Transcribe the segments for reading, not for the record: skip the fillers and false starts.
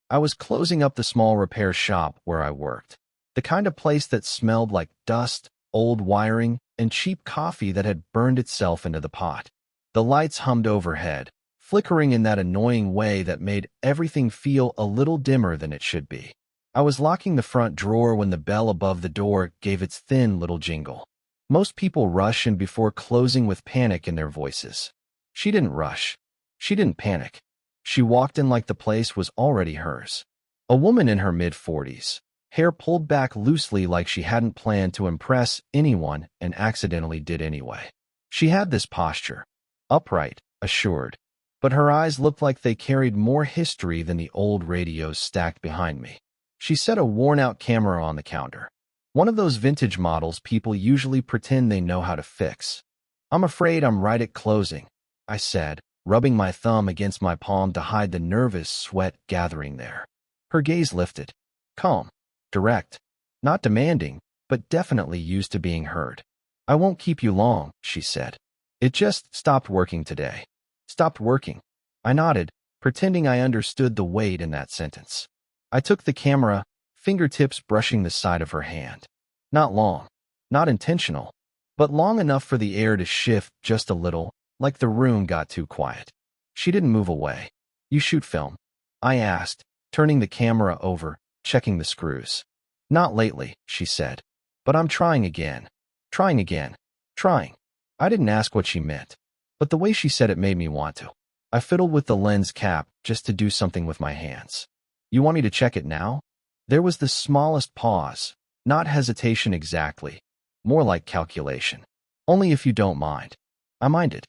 I was closing up the small repair shop where I worked, the kind of place that smelled like dust, old wiring, and cheap coffee that had burned itself into the pot. The lights hummed overhead, flickering in that annoying way that made everything feel a little dimmer than it should be. I was locking the front drawer when the bell above the door gave its thin little jingle. Most people rush in before closing with panic in their voices. She didn't rush. She didn't panic. She walked in like the place was already hers. A woman in her mid-40s, hair pulled back loosely like she hadn't planned to impress anyone and accidentally did anyway. She had this posture, upright, assured, but her eyes looked like they carried more history than the old radios stacked behind me. She set a worn-out camera on the counter, one of those vintage models people usually pretend they know how to fix. "I'm afraid I'm right at closing," I said, rubbing my thumb against my palm to hide the nervous sweat gathering there. Her gaze lifted, calm, direct, not demanding, but definitely used to being heard. "I won't keep you long," she said. "It just stopped working today." "Stopped working?" I nodded, pretending I understood the weight in that sentence. I took the camera, fingertips brushing the side of her hand. Not long, not intentional, but long enough for the air to shift just a little, like the room got too quiet. She didn't move away. "You shoot film?" I asked, turning the camera over, checking the screws. "Not lately," she said, "but I'm trying again. Trying again. Trying." I didn't ask what she meant, but the way she said it made me want to. I fiddled with the lens cap just to do something with my hands. "You want me to check it now?" There was the smallest pause, not hesitation exactly, more like calculation. "Only if you don't mind." I minded,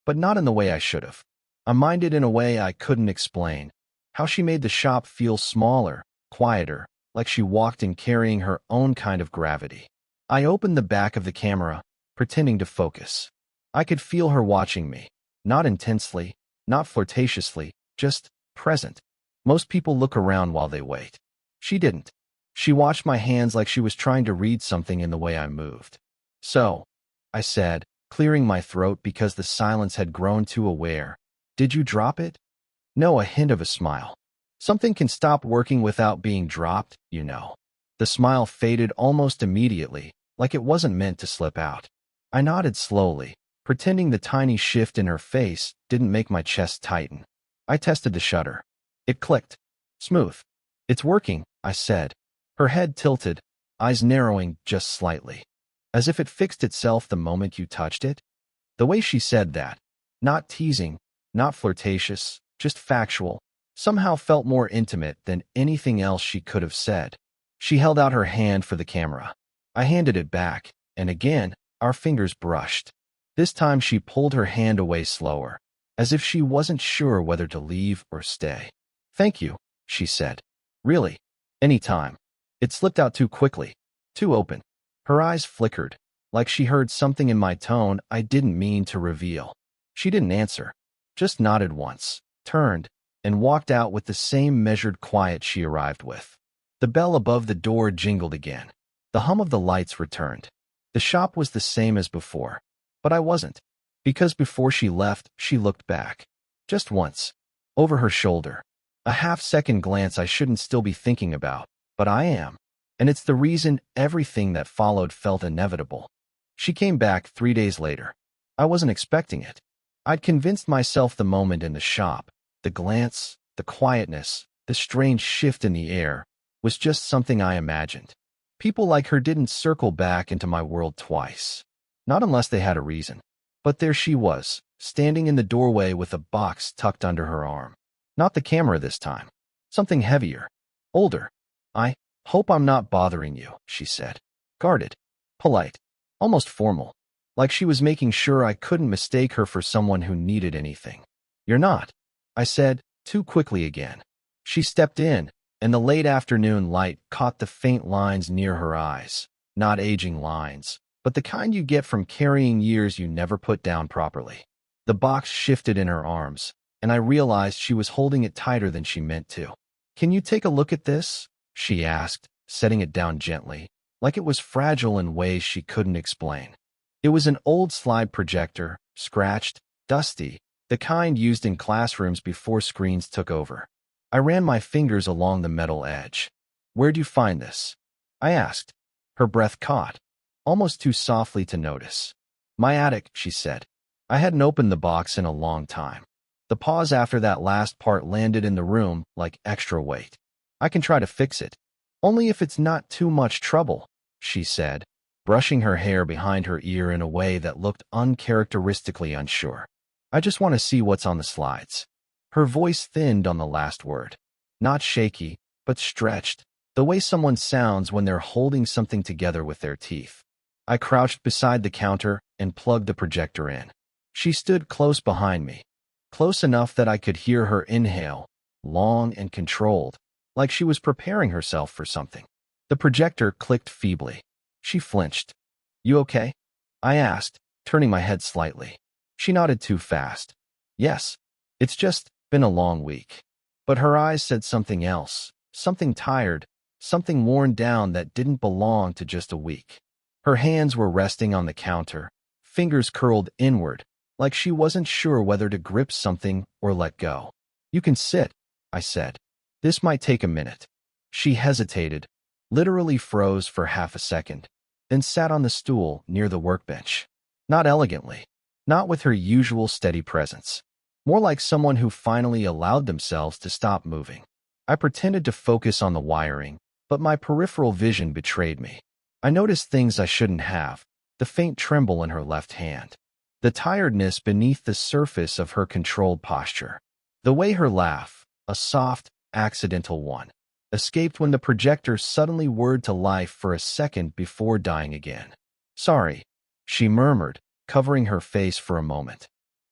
but not in the way I should have. I minded in a way I couldn't explain, how she made the shop feel smaller, quieter, like she walked in carrying her own kind of gravity. I opened the back of the camera, pretending to focus. I could feel her watching me, not intensely, not flirtatiously, just present. Most people look around while they wait. She didn't. She watched my hands like she was trying to read something in the way I moved. "So," I said, clearing my throat because the silence had grown too aware, "did you drop it?" "No," a hint of a smile. "Something can stop working without being dropped, you know." The smile faded almost immediately, like it wasn't meant to slip out. I nodded slowly, pretending the tiny shift in her face didn't make my chest tighten. I tested the shutter. It clicked. Smooth. "It's working," I said. Her head tilted, eyes narrowing just slightly. "As if it fixed itself the moment you touched it?" The way she said that, not teasing, not flirtatious, just factual, somehow felt more intimate than anything else she could have said. She held out her hand for the camera. I handed it back, and again, our fingers brushed. This time she pulled her hand away slower, as if she wasn't sure whether to leave or stay. "Thank you," she said. "Really, any time." It slipped out too quickly, too open. Her eyes flickered, like she heard something in my tone I didn't mean to reveal. She didn't answer, just nodded once, turned, and walked out with the same measured quiet she arrived with. The bell above the door jingled again. The hum of the lights returned. The shop was the same as before, but I wasn't, because before she left, she looked back. Just once, over her shoulder. A half-second glance I shouldn't still be thinking about, but I am. And it's the reason everything that followed felt inevitable. She came back 3 days later. I wasn't expecting it. I'd convinced myself the moment in the shop, the glance, the quietness, the strange shift in the air, was just something I imagined. People like her didn't circle back into my world twice. Not unless they had a reason. But there she was, standing in the doorway with a box tucked under her arm. Not the camera this time. Something heavier. Older. "I hope I'm not bothering you," she said. Guarded. Polite. Almost formal. Like she was making sure I couldn't mistake her for someone who needed anything. "You're not," I said, too quickly again. She stepped in, and the late afternoon light caught the faint lines near her eyes. Not aging lines, but the kind you get from carrying years you never put down properly. The box shifted in her arms, and I realized she was holding it tighter than she meant to. "Can you take a look at this?" she asked, setting it down gently, like it was fragile in ways she couldn't explain. It was an old slide projector, scratched, dusty, the kind used in classrooms before screens took over. I ran my fingers along the metal edge. Where'd you find this? I asked. Her breath caught, almost too softly to notice. My attic, she said. I hadn't opened the box in a long time. The pause after that last part landed in the room like extra weight. I can try to fix it. Only if it's not too much trouble, she said, brushing her hair behind her ear in a way that looked uncharacteristically unsure. I just want to see what's on the slides. Her voice thinned on the last word. Not shaky, but stretched, the way someone sounds when they're holding something together with their teeth. I crouched beside the counter and plugged the projector in. She stood close behind me, close enough that I could hear her inhale, long and controlled, like she was preparing herself for something. The projector clicked feebly. She flinched. You okay? I asked, turning my head slightly. She nodded too fast. Yes, it's just been a long week. But her eyes said something else, something tired, something worn down that didn't belong to just a week. Her hands were resting on the counter, fingers curled inward, like she wasn't sure whether to grip something or let go. You can sit, I said. This might take a minute. She hesitated, literally froze for half a second, then sat on the stool near the workbench. Not elegantly, not with her usual steady presence. More like someone who finally allowed themselves to stop moving. I pretended to focus on the wiring, but my peripheral vision betrayed me. I noticed things I shouldn't have, the faint tremble in her left hand, the tiredness beneath the surface of her controlled posture, the way her laugh, a soft, accidental one, escaped when the projector suddenly whirred to life for a second before dying again. Sorry, she murmured, covering her face for a moment.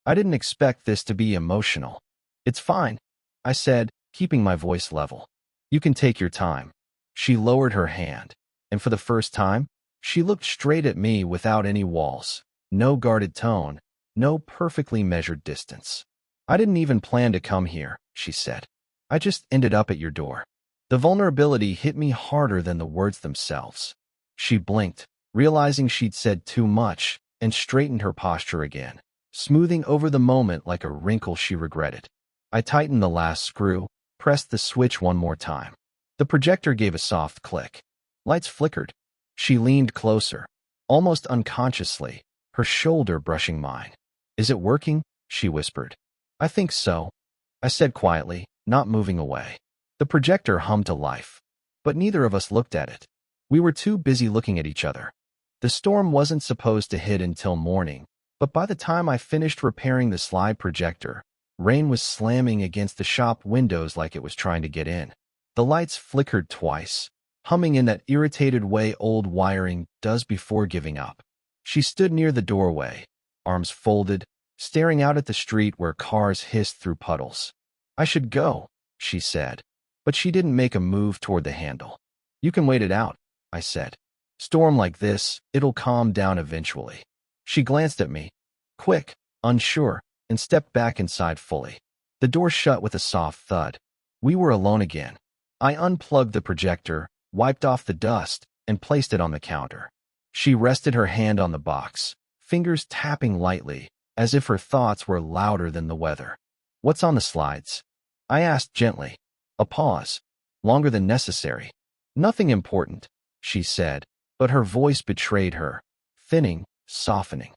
I didn't expect this to be emotional. It's fine, I said, keeping my voice level. You can take your time. She lowered her hand, and for the first time, she looked straight at me without any walls, no guarded tone, no perfectly measured distance. I didn't even plan to come here, she said. I just ended up at your door. The vulnerability hit me harder than the words themselves. She blinked, realizing she'd said too much, and straightened her posture again, smoothing over the moment like a wrinkle she regretted. I tightened the last screw, pressed the switch one more time. The projector gave a soft click. Lights flickered. She leaned closer, almost unconsciously, her shoulder brushing mine. Is it working? She whispered. I think so, I said quietly, not moving away. The projector hummed to life, but neither of us looked at it. We were too busy looking at each other. The storm wasn't supposed to hit until morning, but by the time I finished repairing the slide projector, rain was slamming against the shop windows like it was trying to get in. The lights flickered twice, humming in that irritated way old wiring does before giving up. She stood near the doorway, arms folded, staring out at the street where cars hissed through puddles. I should go, she said, but she didn't make a move toward the handle. You can wait it out, I said. Storm like this, it'll calm down eventually. She glanced at me, quick, unsure, and stepped back inside fully. The door shut with a soft thud. We were alone again. I unplugged the projector, wiped off the dust, and placed it on the counter. She rested her hand on the box, fingers tapping lightly, as if her thoughts were louder than the weather. What's on the slides? I asked gently. A pause, longer than necessary. Nothing important, she said, but her voice betrayed her, thinning, softening.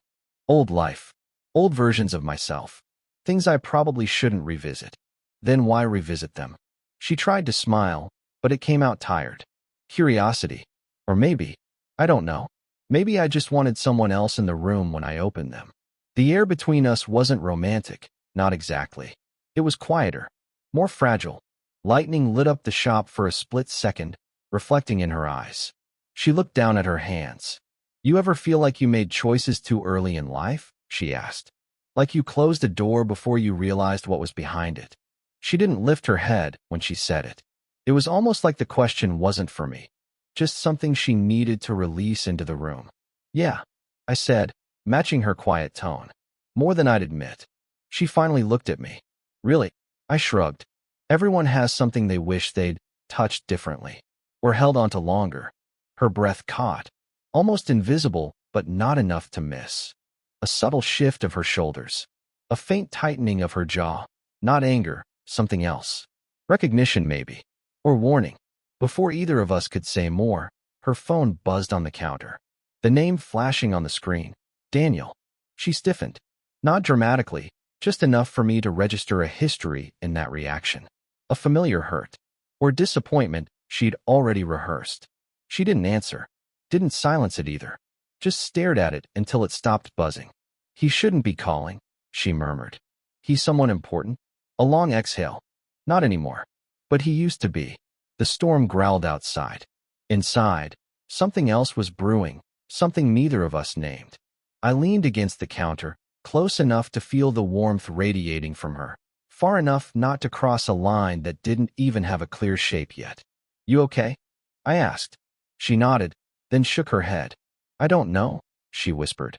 Old life, old versions of myself, things I probably shouldn't revisit. Then why revisit them? She tried to smile, but it came out tired. Curiosity. Or maybe, I don't know. Maybe I just wanted someone else in the room when I opened them. The air between us wasn't romantic, not exactly. It was quieter, more fragile. Lightning lit up the shop for a split second, reflecting in her eyes. She looked down at her hands. You ever feel like you made choices too early in life? She asked. Like you closed a door before you realized what was behind it. She didn't lift her head when she said it. It was almost like the question wasn't for me, just something she needed to release into the room. Yeah, I said, matching her quiet tone. More than I'd admit. She finally looked at me. Really? I shrugged. Everyone has something they wish they'd touched differently, or held onto longer. Her breath caught, almost invisible, but not enough to miss. A subtle shift of her shoulders. A faint tightening of her jaw. Not anger, something else. Recognition, maybe. Or warning. Before either of us could say more, her phone buzzed on the counter. The name flashing on the screen. Daniel. She stiffened. Not dramatically, just enough for me to register a history in that reaction. A familiar hurt. Or disappointment she'd already rehearsed. She didn't answer. Didn't silence it either. Just stared at it until it stopped buzzing. He shouldn't be calling, she murmured. He's someone important? A long exhale. Not anymore. But he used to be. The storm growled outside. Inside, something else was brewing, something neither of us named. I leaned against the counter, close enough to feel the warmth radiating from her, far enough not to cross a line that didn't even have a clear shape yet. You okay? I asked. She nodded, then shook her head. I don't know, she whispered.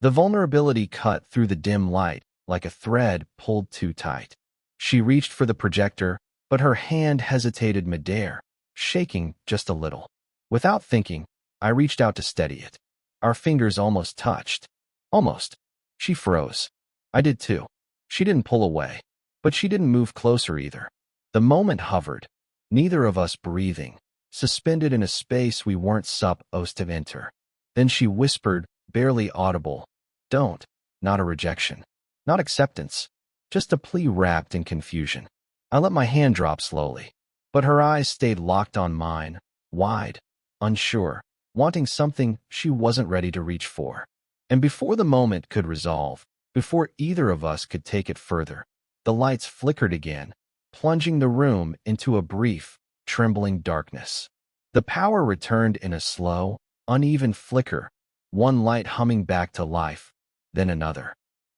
The vulnerability cut through the dim light like a thread pulled too tight. She reached for the projector, but her hand hesitated midair, shaking just a little. Without thinking, I reached out to steady it. Our fingers almost touched. Almost. She froze. I did too. She didn't pull away, but she didn't move closer either. The moment hovered, neither of us breathing, suspended in a space we weren't supposed to enter. Then she whispered, barely audible, "Don't." Not a rejection. Not acceptance. Just a plea wrapped in confusion. I let my hand drop slowly, but her eyes stayed locked on mine, wide, unsure, wanting something she wasn't ready to reach for. And before the moment could resolve, before either of us could take it further, the lights flickered again, plunging the room into a brief, trembling darkness. The power returned in a slow, uneven flicker, one light humming back to life, then another.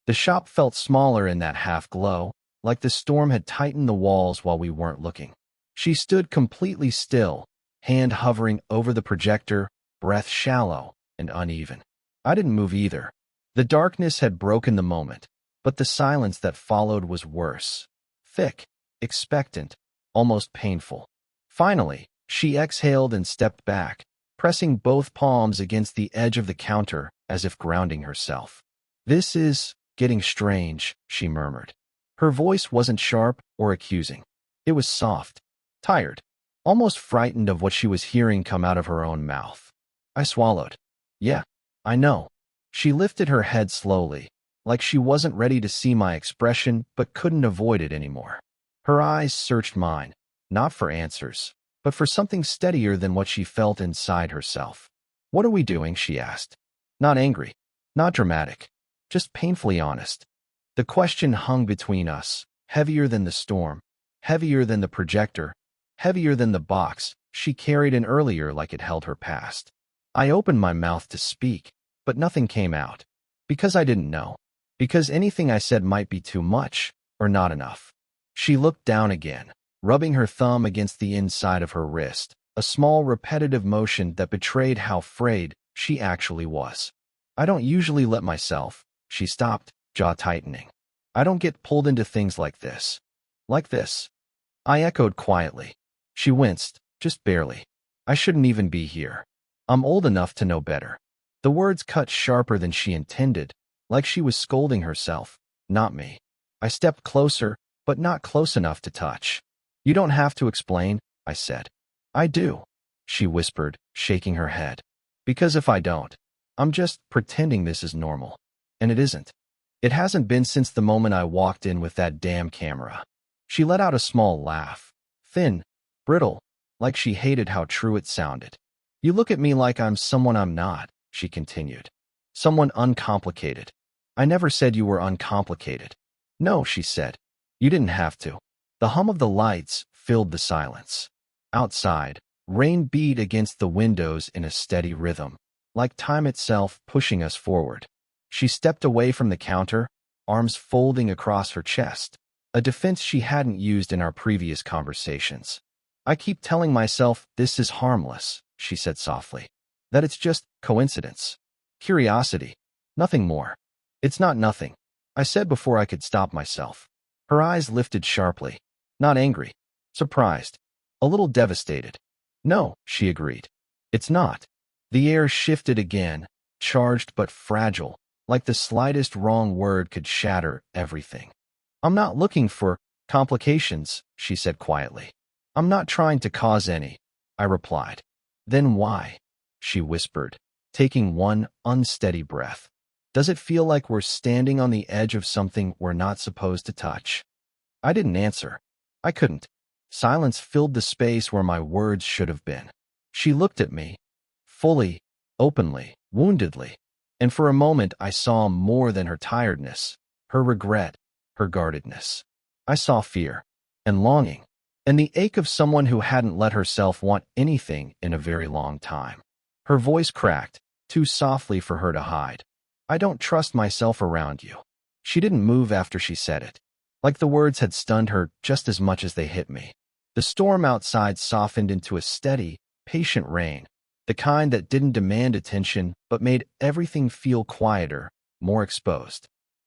The shop felt smaller in that half-glow, like the storm had tightened the walls while we weren't looking. She stood completely still, hand hovering over the projector, breath shallow and uneven. I didn't move either. The darkness had broken the moment, but the silence that followed was worse. Thick, expectant, almost painful. Finally, she exhaled and stepped back, pressing both palms against the edge of the counter as if grounding herself. "This is getting strange," she murmured. Her voice wasn't sharp or accusing. It was soft, tired, almost frightened of what she was hearing come out of her own mouth. I swallowed. "Yeah, I know." She lifted her head slowly, like she wasn't ready to see my expression but couldn't avoid it anymore. Her eyes searched mine, not for answers, but for something steadier than what she felt inside herself. "What are we doing?" she asked. Not angry, not dramatic, just painfully honest. The question hung between us, heavier than the storm, heavier than the projector, heavier than the box she carried in earlier like it held her past. I opened my mouth to speak, but nothing came out. Because I didn't know. Because anything I said might be too much, or not enough. She looked down again, rubbing her thumb against the inside of her wrist, a small repetitive motion that betrayed how frayed she actually was. "I don't usually let myself." She stopped, jaw tightening. "I don't get pulled into things like this." "Like this?" I echoed quietly. She winced, just barely. "I shouldn't even be here. I'm old enough to know better." The words cut sharper than she intended, like she was scolding herself, not me. I stepped closer, but not close enough to touch. "You don't have to explain," I said. "I do," she whispered, shaking her head. "Because if I don't, I'm just pretending this is normal. And it isn't. It hasn't been since the moment I walked in with that damn camera." She let out a small laugh, thin, brittle, like she hated how true it sounded. "You look at me like I'm someone I'm not," she continued. "Someone uncomplicated. I never said you were uncomplicated." "No," she said. "You didn't have to." The hum of the lights filled the silence. Outside, rain beat against the windows in a steady rhythm, like time itself pushing us forward. She stepped away from the counter, arms folding across her chest, a defense she hadn't used in our previous conversations. "I keep telling myself this is harmless," she said softly. "That it's just coincidence. Curiosity. Nothing more." "It's not nothing," I said before I could stop myself. Her eyes lifted sharply. Not angry. Surprised. A little devastated. "No," she agreed. "It's not." The air shifted again, charged but fragile, like the slightest wrong word could shatter everything. "I'm not looking for Complications, she said quietly. I'm not trying to cause any, I replied. Then why? She whispered, taking one unsteady breath. Does it feel like we're standing on the edge of something we're not supposed to touch? I didn't answer. I couldn't. Silence filled the space where my words should have been. She looked at me, fully, openly, woundedly, and for a moment I saw more than her tiredness, her regret, her guardedness. I saw fear, and longing, and the ache of someone who hadn't let herself want anything in a very long time. Her voice cracked, too softly for her to hide. I don't trust myself around you. She didn't move after she said it, like the words had stunned her just as much as they hit me. The storm outside softened into a steady, patient rain, the kind that didn't demand attention but made everything feel quieter, more exposed.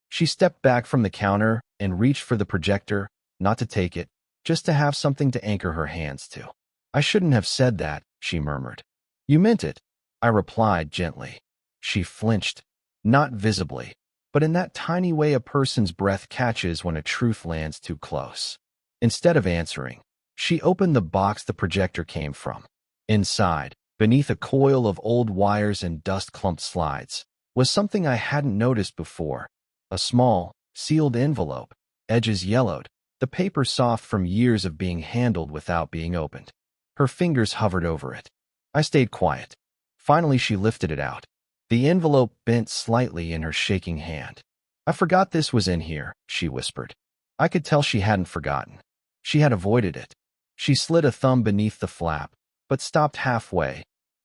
She stepped back from the counter and reached for the projector, not to take it, just to have something to anchor her hands to. I shouldn't have said that, she murmured. You meant it, I replied gently. She flinched, not visibly, but in that tiny way a person's breath catches when a truth lands too close. Instead of answering, she opened the box the projector came from. Inside, beneath a coil of old wires and dust-clumped slides, was something I hadn't noticed before. A small, sealed envelope, edges yellowed, the paper soft from years of being handled without being opened. Her fingers hovered over it. I stayed quiet. Finally, she lifted it out. The envelope bent slightly in her shaking hand. I forgot this was in here, she whispered. I could tell she hadn't forgotten. She had avoided it. She slid a thumb beneath the flap, but stopped halfway,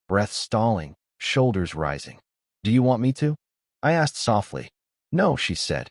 breath stalling, shoulders rising. Do you want me to? I asked softly. No, she said.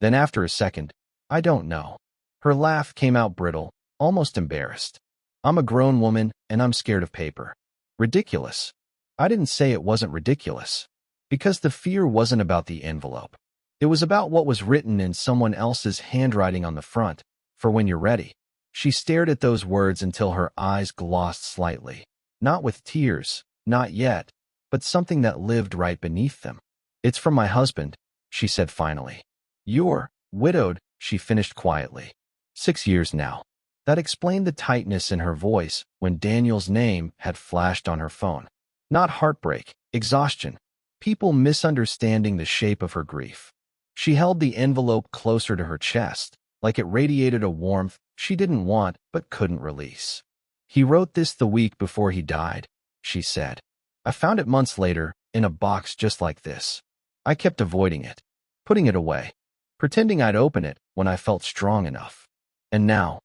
Then after a second, I don't know. Her laugh came out brittle, almost embarrassed. I'm a grown woman, and I'm scared of paper. Ridiculous. I didn't say it wasn't ridiculous. Because the fear wasn't about the envelope. It was about what was written in someone else's handwriting on the front, for when you're ready. She stared at those words until her eyes glossed slightly. Not with tears, not yet, but something that lived right beneath them. It's from my husband, she said finally. You're widowed, she finished quietly. 6 years now. That explained the tightness in her voice when Daniel's name had flashed on her phone. Not heartbreak, exhaustion. People misunderstanding the shape of her grief. She held the envelope closer to her chest, like it radiated a warmth she didn't want but couldn't release. He wrote this the week before he died, she said. I found it months later, in a box just like this. I kept avoiding it, putting it away, pretending I'd open it when I felt strong enough. And now,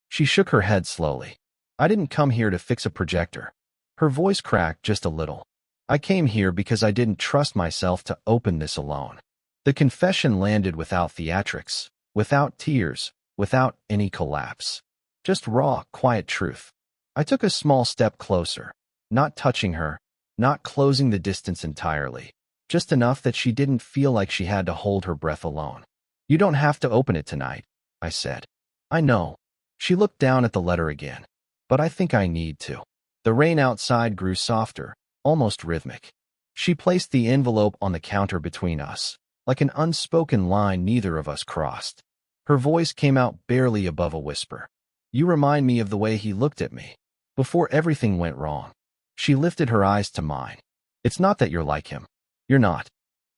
she shook her head slowly. I didn't come here to fix a projector. Her voice cracked just a little. I came here because I didn't trust myself to open this alone. The confession landed without theatrics, without tears, without any collapse. Just raw, quiet truth. I took a small step closer, not touching her, not closing the distance entirely, just enough that she didn't feel like she had to hold her breath alone. You don't have to open it tonight, I said. I know. She looked down at the letter again. But I think I need to. The rain outside grew softer, almost rhythmic. She placed the envelope on the counter between us, like an unspoken line neither of us crossed. Her voice came out barely above a whisper. You remind me of the way he looked at me, before everything went wrong. She lifted her eyes to mine. It's not that you're like him. You're not.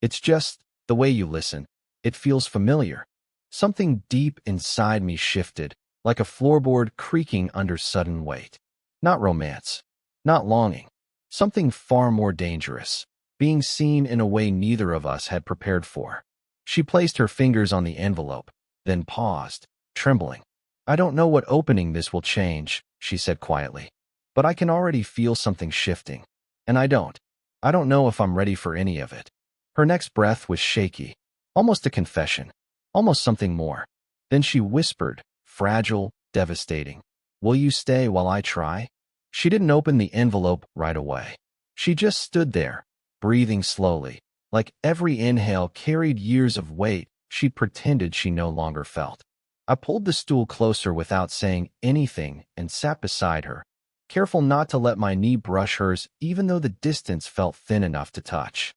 It's just the way you listen. It feels familiar. Something deep inside me shifted, like a floorboard creaking under sudden weight. Not romance. Not longing. Something far more dangerous. Being seen in a way neither of us had prepared for. She placed her fingers on the envelope, then paused, trembling. I don't know what opening this will change, she said quietly. But I can already feel something shifting. And I don't know if I'm ready for any of it. Her next breath was shaky, almost a confession, almost something more. Then she whispered, fragile, devastating. Will you stay while I try? She didn't open the envelope right away. She just stood there, breathing slowly, like every inhale carried years of weight she pretended she no longer felt. I pulled the stool closer without saying anything and sat beside her, careful not to let my knee brush hers even though the distance felt thin enough to touch.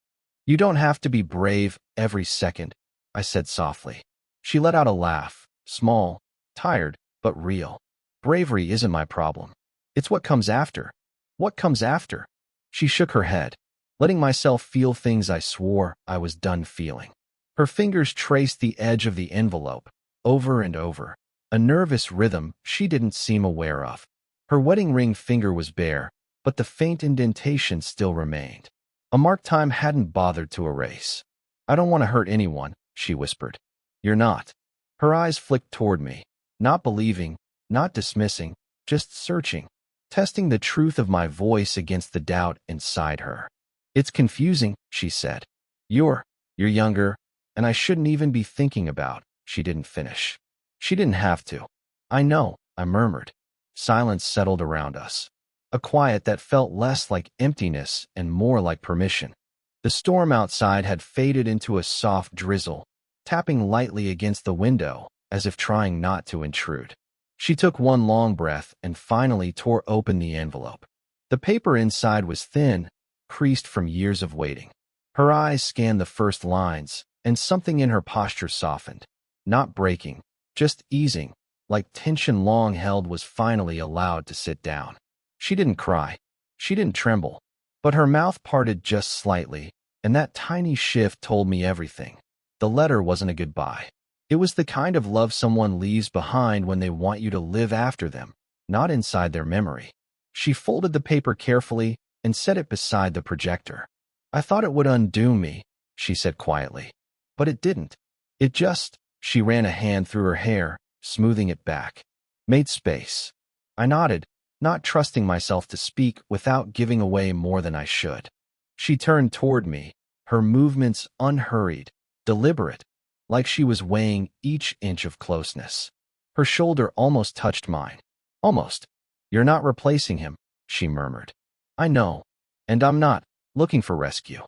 You don't have to be brave every second, I said softly. She let out a laugh, small, tired, but real. Bravery isn't my problem. It's what comes after. What comes after? She shook her head, letting myself feel things I swore I was done feeling. Her fingers traced the edge of the envelope, over and over, a nervous rhythm she didn't seem aware of. Her wedding ring finger was bare, but the faint indentation still remained. A mark time hadn't bothered to erase. I don't want to hurt anyone, she whispered. You're not. Her eyes flicked toward me, not believing, not dismissing, just searching, testing the truth of my voice against the doubt inside her. It's confusing, she said. You're younger, and I shouldn't even be thinking about. She didn't finish. She didn't have to. I know, I murmured. Silence settled around us. A quiet that felt less like emptiness and more like permission. The storm outside had faded into a soft drizzle, tapping lightly against the window, as if trying not to intrude. She took one long breath and finally tore open the envelope. The paper inside was thin, creased from years of waiting. Her eyes scanned the first lines, and something in her posture softened. Not breaking, just easing, like tension long held was finally allowed to sit down. She didn't cry. She didn't tremble. But her mouth parted just slightly, and that tiny shift told me everything. The letter wasn't a goodbye. It was the kind of love someone leaves behind when they want you to live after them, not inside their memory. She folded the paper carefully and set it beside the projector. I thought it would undo me, she said quietly. But it didn't. It just, she ran a hand through her hair, smoothing it back. Made space. I nodded, not trusting myself to speak without giving away more than I should. She turned toward me, her movements unhurried, deliberate, like she was weighing each inch of closeness. Her shoulder almost touched mine. Almost. You're not replacing him, she murmured. I know. And I'm not looking for rescue.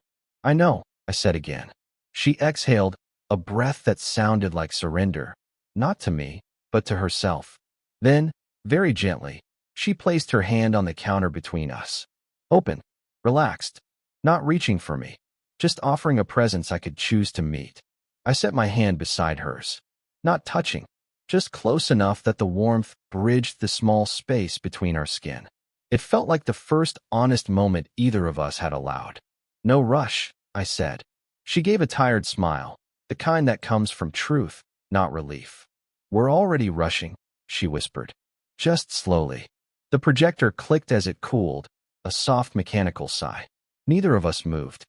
I know, I said again. She exhaled, a breath that sounded like surrender, not to me, but to herself. Then, very gently, she placed her hand on the counter between us. Open, relaxed, not reaching for me, just offering a presence I could choose to meet. I set my hand beside hers. Not touching, just close enough that the warmth bridged the small space between our skin. It felt like the first honest moment either of us had allowed. No rush, I said. She gave a tired smile, the kind that comes from truth, not relief. We're already rushing, she whispered. Just slowly. The projector clicked as it cooled, a soft mechanical sigh. Neither of us moved.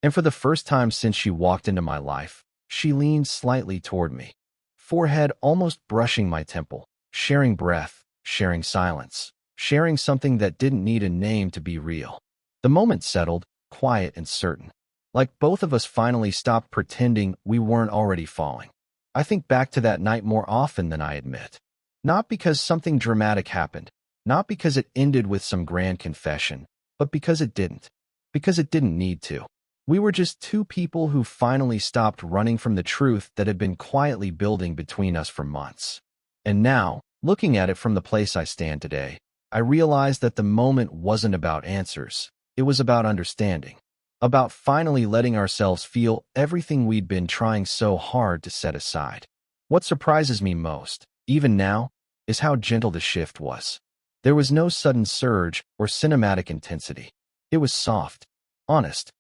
And for the first time since she walked into my life, she leaned slightly toward me, forehead almost brushing my temple, sharing breath, sharing silence, sharing something that didn't need a name to be real. The moment settled, quiet and certain, like both of us finally stopped pretending we weren't already falling. I think back to that night more often than I admit. Not because something dramatic happened, not because it ended with some grand confession, but because it didn't. Because it didn't need to. We were just two people who finally stopped running from the truth that had been quietly building between us for months. And now, looking at it from the place I stand today, I realized that the moment wasn't about answers. It was about understanding. About finally letting ourselves feel everything we'd been trying so hard to set aside. What surprises me most, even now, is how gentle the shift was. There was no sudden surge or cinematic intensity. It was soft, honest,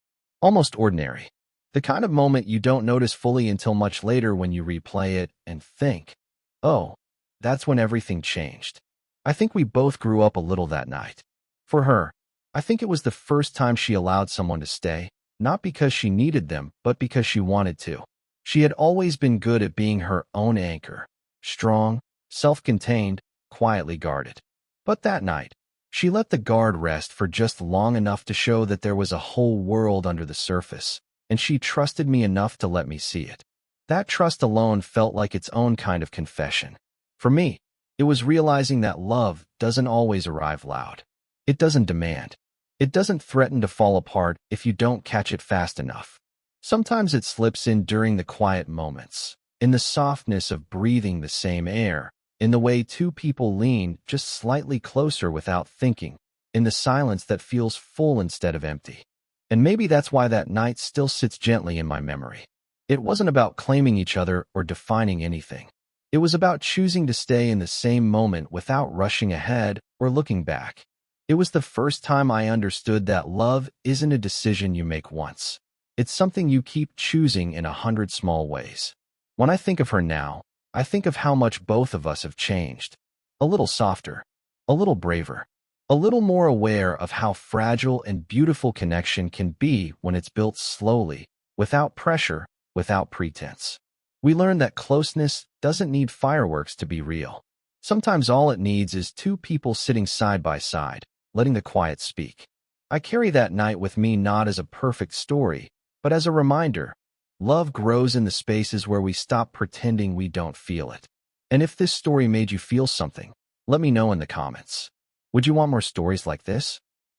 almost ordinary. The kind of moment you don't notice fully until much later when you replay it and think, oh, that's when everything changed. I think we both grew up a little that night. For her, I think it was the first time she allowed someone to stay, not because she needed them, but because she wanted to. She had always been good at being her own anchor, strong, self-contained, quietly guarded. But that night, she let the guard rest for just long enough to show that there was a whole world under the surface, and she trusted me enough to let me see it. That trust alone felt like its own kind of confession. For me, it was realizing that love doesn't always arrive loud. It doesn't demand. It doesn't threaten to fall apart if you don't catch it fast enough. Sometimes it slips in during the quiet moments, in the softness of breathing the same air, in the way two people lean just slightly closer without thinking, in the silence that feels full instead of empty. And maybe that's why that night still sits gently in my memory. It wasn't about claiming each other or defining anything. It was about choosing to stay in the same moment without rushing ahead or looking back. It was the first time I understood that love isn't a decision you make once. It's something you keep choosing in 100 small ways. When I think of her now, I think of how much both of us have changed. A little softer, a little braver, a little more aware of how fragile and beautiful connection can be when it's built slowly, without pressure, without pretense. We learned that closeness doesn't need fireworks to be real. Sometimes all it needs is two people sitting side by side, letting the quiet speak. I carry that night with me not as a perfect story, but as a reminder. Love grows in the spaces where we stop pretending we don't feel it. And if this story made you feel something, let me know in the comments. Would you want more stories like this?